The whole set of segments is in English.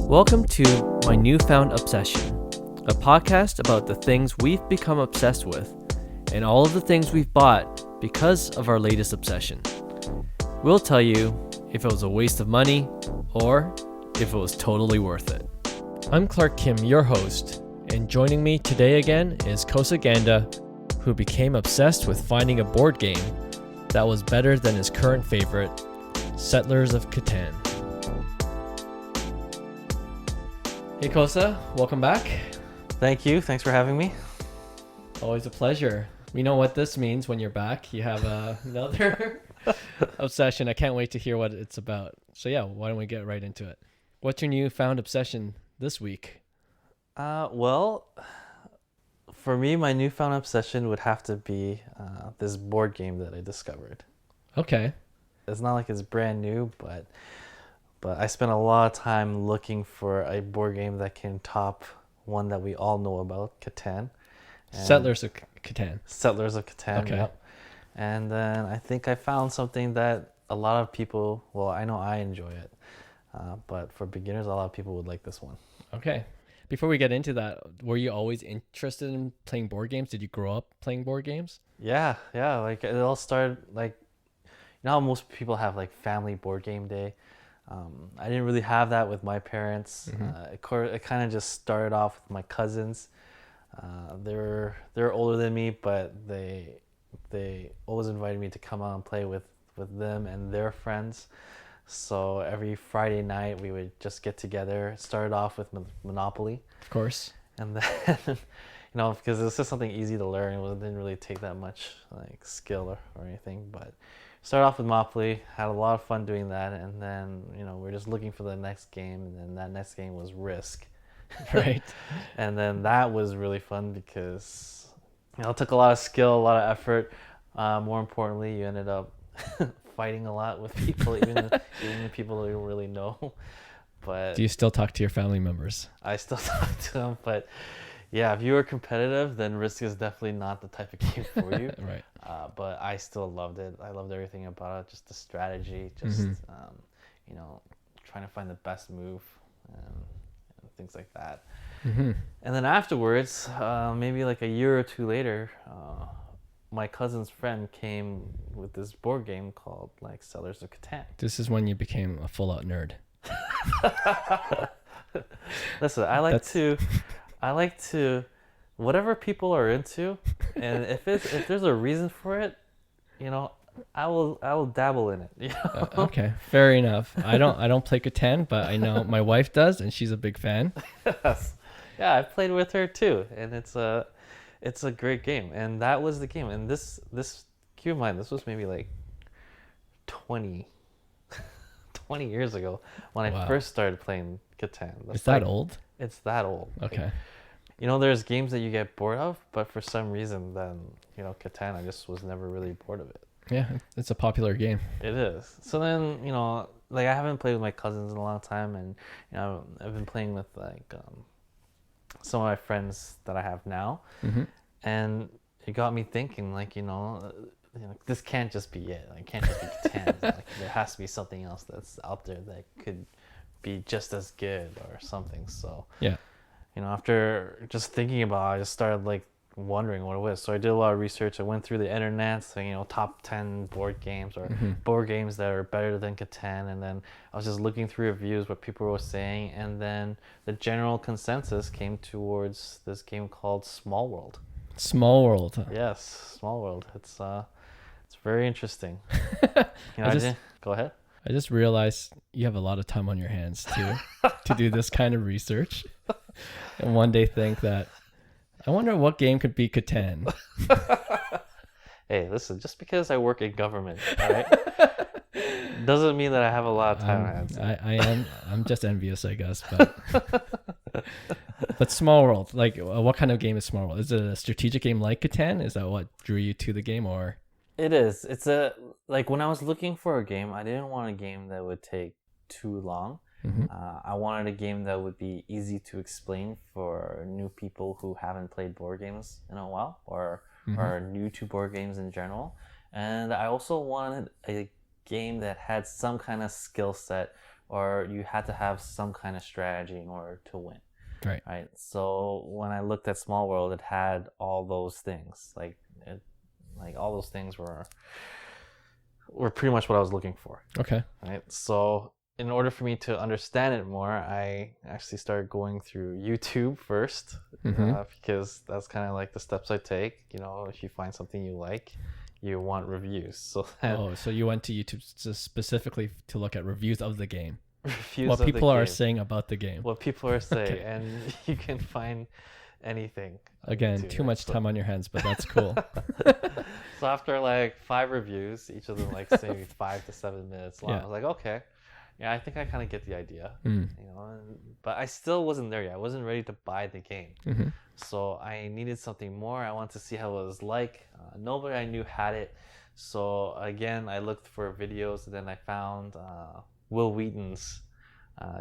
Welcome to my Newfound Obsession, a podcast about the things we've become obsessed with and all of the things we've bought because of our latest obsession. We'll tell you if it was a waste of money or if it was totally worth it. I'm Clark Kim, your host, and joining me today again is Cossa, who became obsessed with finding a board game that was better than his current favorite, Settlers of Catan. Hey Cossa, welcome back. Thank you. Thanks for having me. Always a pleasure. We know what this means when you're back. You have another obsession. I can't wait to hear what it's about. So yeah, why don't we get right into it? What's your newfound obsession this week? Well, for me, my newfound obsession would have to be this board game that I discovered. Okay. It's not like it's brand new, but I spent a lot of time looking for a board game that can top one that we all know about, Catan. Settlers of Catan. Settlers of Catan, Okay. yep. And then I think I found something that a lot of people, well, I know I enjoy it, but for beginners, a lot of people would like this one. Okay. Before we get into that, were you always interested in playing board games? Did you grow up playing board games? Yeah, like it all started like, you know how most people have like family board game day? I didn't really have that with my parents. It kind of just started off with my cousins. They're older than me, but they always invited me to come out and play with them and their friends. So every Friday night we would just get together. It started off with Monopoly, Of course. and then you know, because it was just something easy to learn. It didn't really take that much like skill or anything, but started off with Monopoly, had a lot of fun doing that, and then, you know, we're just looking for the next game, and then that next game was Risk. Right. And then that was really fun because, you know, it took a lot of skill, a lot of effort. More importantly, you ended up fighting a lot with people, even the people that you don't really know. But Do you still talk to your family members? I still talk to them, but yeah, if you were competitive, then Risk is definitely not the type of game for you. Right. But I still loved it. I loved everything about it, just the strategy, just you know, trying to find the best move and things like that. Mm-hmm. And then afterwards, maybe like a year or two later, my cousin's friend came with this board game called like Settlers of Catan. This is when you became a full-out nerd. Listen, I like to whatever people are into, and if there's a reason for it, you know, I will dabble in it. You know? Okay, fair enough. I don't play Catan, but I know my wife does, and she's a big fan. Yes. Yeah, I played with her too, and it's a great game. And that was the game. And this keep in mind, this was maybe like 20 years ago when I first started playing Catan. Is that old? It's that old. Okay. Like, you know, there's games that you get bored of, but for some reason, then, you know, Catan, I just was never really bored of it. Yeah, it's a popular game. It is. So then, you know, like I haven't played with my cousins in a long time, and, you know, I've been playing with like some of my friends that I have now, and it got me thinking, like, you know, this can't just be it. Like, it can't just be Catan. Like, there has to be something else that's out there that could be just as good or something. So yeah. You know, after just thinking about it, I just started like wondering what it was. So I did a lot of research. I went through the internet, so, you know, top 10 board games or board games that are better than Catan. And then I was just looking through reviews, what people were saying. And then the general consensus came towards this game called Small World. Small World. Yes, Small World. It's very interesting. You know, go ahead. I just realized you have a lot of time on your hands to do this kind of research. And one day think that, I wonder what game could be Catan. Hey, listen, just because I work in government, all right, doesn't mean that I have a lot of time on hands. I'm just envious, I guess. But Small World, like, what kind of game is Small World? Is it a strategic game like Catan? Is that what drew you to the game, or? It is. It's like when I was looking for a game, I didn't want a game that would take too long. I wanted a game that would be easy to explain for new people who haven't played board games in a while, or are new to board games in general. And I also wanted a game that had some kind of skill set or you had to have some kind of strategy in order to win. Right. Right. So when I looked at Small World, it had all those things. All those things were pretty much what I was looking for. Okay. Right. So in order for me to understand it more, I actually started going through YouTube first, because that's kind of like the steps I take. If you find something you like, you want reviews. So you went to YouTube specifically to look at reviews of the game. Reviews What of people the are game. saying about the game. What people are saying, and you can find anything. Again, too much time on your hands, but that's cool. So after like 5 reviews, each of them like say 5 to 7 minutes long, I was like, okay, yeah, I think I kind of get the idea. But I still wasn't there yet. I wasn't ready to buy the game. So I needed something more. I wanted to see how it was like. Nobody I knew had it. So again, I looked for videos, and then I found Wil Wheaton's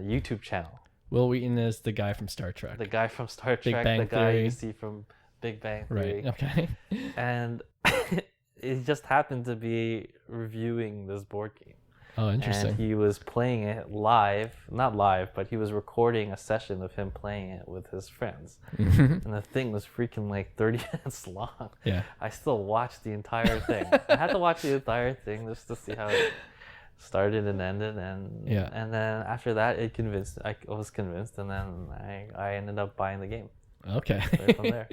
YouTube channel. Wil Wheaton is the guy from Star Trek. The guy from Star Trek, Bang the guy Theory. you see from Big Bang Theory. Right, okay. And it just happened to be reviewing this board game. Oh, interesting. And he was playing it live, not live, but he was recording a session of him playing it with his friends. And the thing was freaking like 30 minutes long. Yeah. I still watched the entire thing. I had to watch the entire thing just to see how it started and ended, and then after that I was convinced, and then I ended up buying the game. Okay. Right from there.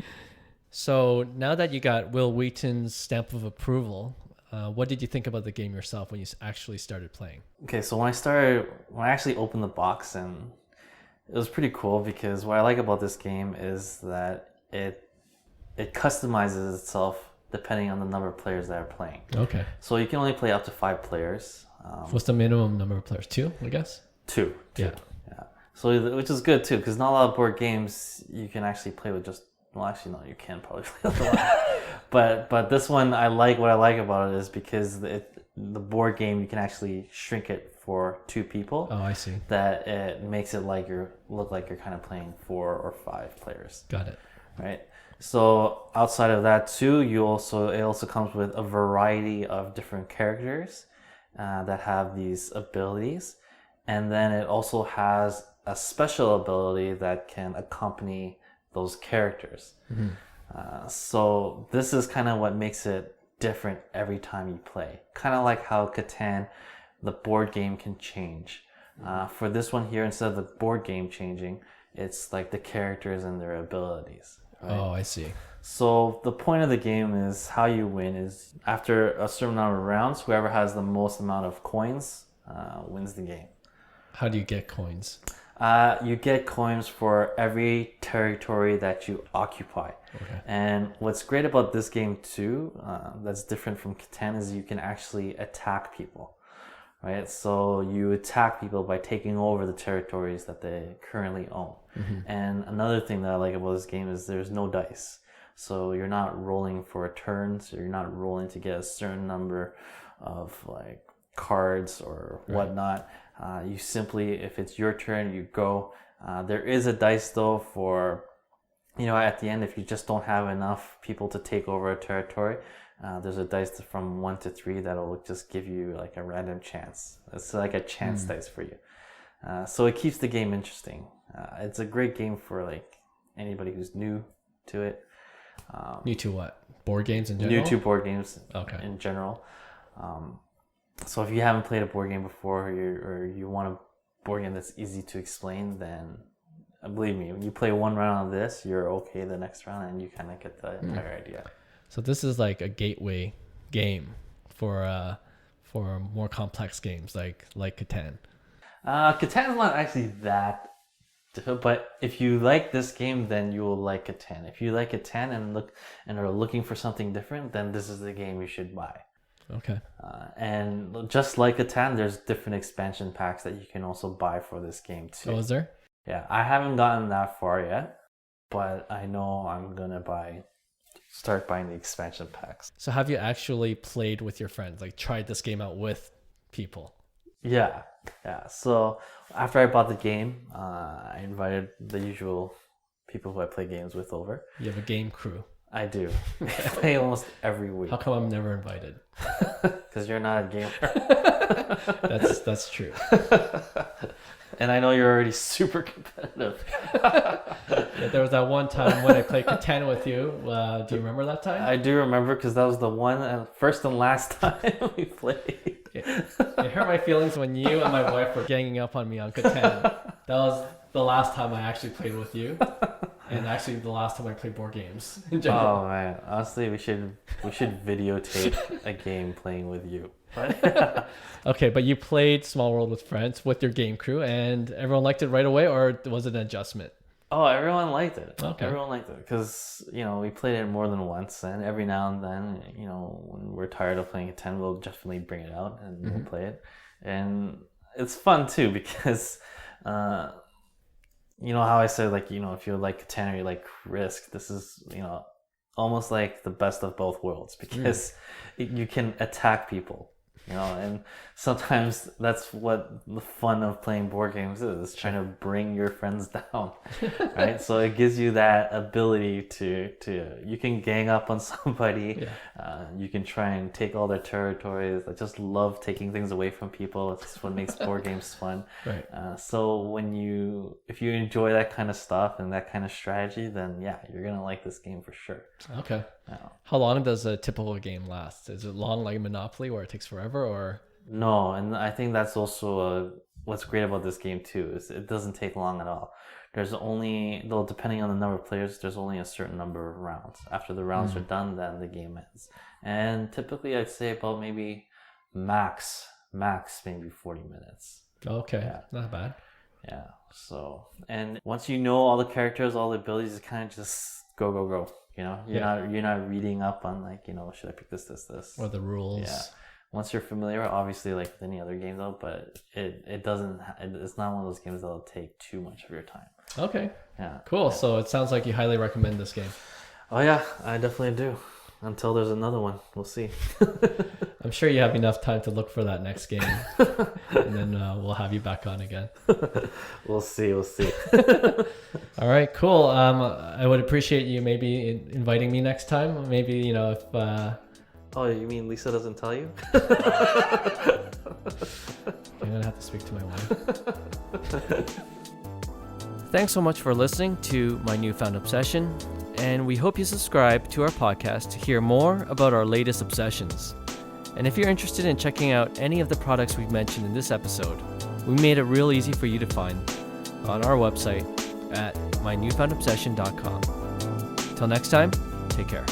So now that you got Wil Wheaton's stamp of approval, what did you think about the game yourself when you actually started playing? Okay, so when I actually opened the box, and it was pretty cool, because what I like about this game is that it customizes itself depending on the number of players that are playing. Okay. So you can only play up to 5 players. What's the minimum number of players? 2, I guess? 2. Yeah. So which is good too, because not a lot of board games you can actually play with just. Well, actually, no, you can probably play with a lot. But this one, what I like about it is because the board game, you can actually shrink it for 2 people. Oh, I see. That it makes it look like you're kind of playing 4 or 5 players. Got it. Right. So outside of that too, it also comes with a variety of different characters that have these abilities, and then it also has a special ability that can accompany those characters. So this is kind of what makes it different every time you play. Kind of like how Catan, the board game, can change. For this one here, instead of the board game changing, it's like the characters and their abilities. Right? Oh, I see. So the point of the game is how you win is after a certain number of rounds, whoever has the most amount of coins wins the game. How do you get coins? You get coins for every territory that you occupy. Okay. And what's great about this game too, that's different from Catan, is you can actually attack people. Right? So you attack people by taking over the territories that they currently own. And another thing that I like about this game is there's no dice. So you're not rolling for a turn, so you're not rolling to get a certain number of like cards or whatnot. You simply, if it's your turn, you go. There is a dice though for, at the end, if you just don't have enough people to take over a territory, there's a dice from 1 to 3 that'll just give you like a random chance. It's like a chance dice for you. So it keeps the game interesting. It's a great game for like anybody who's new to it. New to what? Board games in general? New to board games in general. So if you haven't played a board game before, or you want a board game that's easy to explain, then believe me, when you play one round of this, you're okay the next round, and you kind of get the entire idea. So this is like a gateway game for more complex games like Catan. Catan's not actually that difficult, but if you like this game, then you will like Catan. If you like Catan and are looking for something different, then this is the game you should buy. Okay. And just like Catan, there's different expansion packs that you can also buy for this game too. Oh, is there? Yeah, I haven't gotten that far yet, but I know I'm gonna start buying the expansion packs. So have you actually played with your friends, like tried this game out with people? Yeah. So after I bought the game, I invited the usual people who I play games with over. You have a game crew. I do. I play almost every week. How come I'm never invited? Because you're not a gamer. That's true. And I know you're already super competitive. Yeah, there was that one time when I played Catan with you. Do you remember that time? I do remember because that was the first and last time we played. It hurt my feelings when you and my wife were ganging up on me on Catan. That was the last time I actually played with you, and actually the last time I played board games in general. Oh man, honestly, we should videotape a game playing with you. Okay, but you played Small World with friends with your game crew, and everyone liked it right away, or was it an adjustment? Oh, everyone liked it. Okay. Everyone liked it because, we played it more than once, and every now and then, when we're tired of playing Catan, we'll definitely bring it out and we'll play it. And it's fun too because, you know how I said, like, if you like Catan or you like Risk, this is, almost like the best of both worlds because you can attack people. And sometimes that's what the fun of playing board games is trying to bring your friends down, right? So it gives you that ability to you can gang up on somebody. You can try and take all their territories. I just love taking things away from people. It's what makes board games fun. Right. So if you enjoy that kind of stuff and that kind of strategy, then yeah, you're gonna like this game for sure. Okay. How long does a typical game last? Is it long like Monopoly where it takes forever, or? No, and I think that's also what's great about this game too, is it doesn't take long at all. There's only, though depending on the number of players, there's only a certain number of rounds. After the rounds are done, then the game ends. And typically I'd say about maybe max maybe 40 minutes. Okay, yeah. Not bad. Yeah, so, and once you know all the characters, all the abilities, it kind of just go. You're not reading up on like, should I pick this? Or the rules. Yeah. Once you're familiar, obviously like with any other game though, but it's not one of those games that'll take too much of your time. Okay. Yeah. Cool. Yeah. So it sounds like you highly recommend this game. Oh yeah, I definitely do. Until there's another one. We'll see. I'm sure you have enough time to look for that next game. And then we'll have you back on again. We'll see. All right, cool. I would appreciate you maybe inviting me next time. Maybe, if... Oh, you mean Lisa doesn't tell you? I'm going to have to speak to my wife. Thanks so much for listening to My Newfound Obsession. And we hope you subscribe to our podcast to hear more about our latest obsessions. And if you're interested in checking out any of the products we've mentioned in this episode, we made it real easy for you to find on our website at mynewfoundobsession.com. Till next time, take care.